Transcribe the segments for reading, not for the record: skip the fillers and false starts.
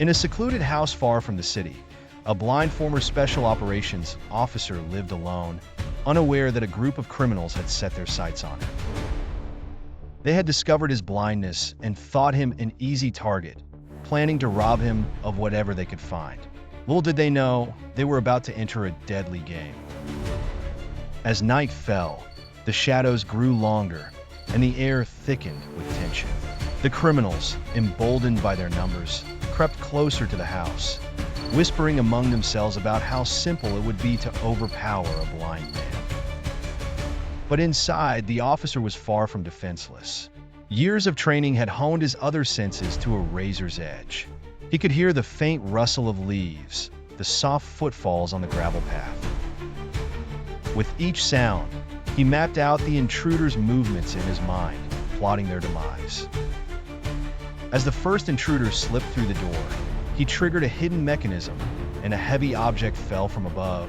In a secluded house far from the city, a blind former special operations officer lived alone, unaware that a group of criminals had set their sights on him. They had discovered his blindness and thought him an easy target, planning to rob him of whatever they could find. Little did they know, they were about to enter a deadly game. As night fell, the shadows grew longer, and the air thickened with tension. The criminals, emboldened by their numbers, crept closer to the house, whispering among themselves about how simple it would be to overpower a blind man. But inside, the officer was far from defenseless. Years of training had honed his other senses to a razor's edge. He could hear the faint rustle of leaves, the soft footfalls on the gravel path. With each sound, he mapped out the intruders' movements in his mind, plotting their demise. As the first intruder slipped through the door, he triggered a hidden mechanism, and a heavy object fell from above,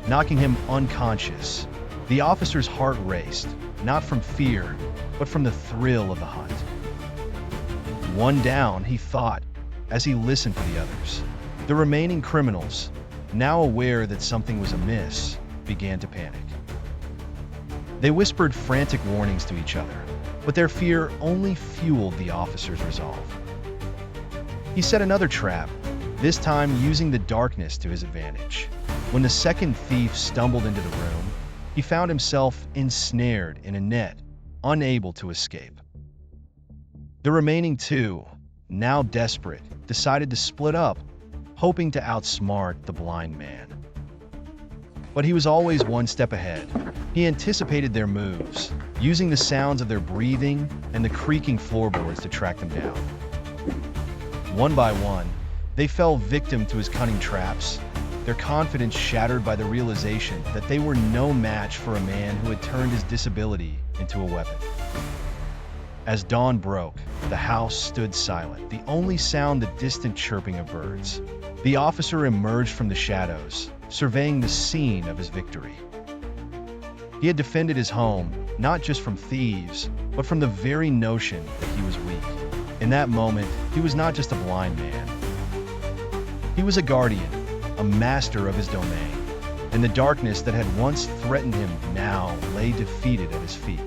knocking him unconscious. The officer's heart raced, not from fear, but from the thrill of the hunt. One down, he thought, as he listened for the others. The remaining criminals, now aware that something was amiss, began to panic. They whispered frantic warnings to each other, but their fear only fueled the officer's resolve. He set another trap, this time using the darkness to his advantage. When the second thief stumbled into the room, he found himself ensnared in a net, unable to escape. The remaining two, now desperate, decided to split up, hoping to outsmart the blind man. But he was always one step ahead. He anticipated their moves, using the sounds of their breathing and the creaking floorboards to track them down. One by one, they fell victim to his cunning traps, their confidence shattered by the realization that they were no match for a man who had turned his disability into a weapon. As dawn broke, the house stood silent, the only sound the distant chirping of birds. The officer emerged from the shadows, surveying the scene of his victory. He had defended his home, not just from thieves, but from the very notion that he was weak. In that moment, he was not just a blind man. He was a guardian, a master of his domain, and the darkness that had once threatened him now lay defeated at his feet.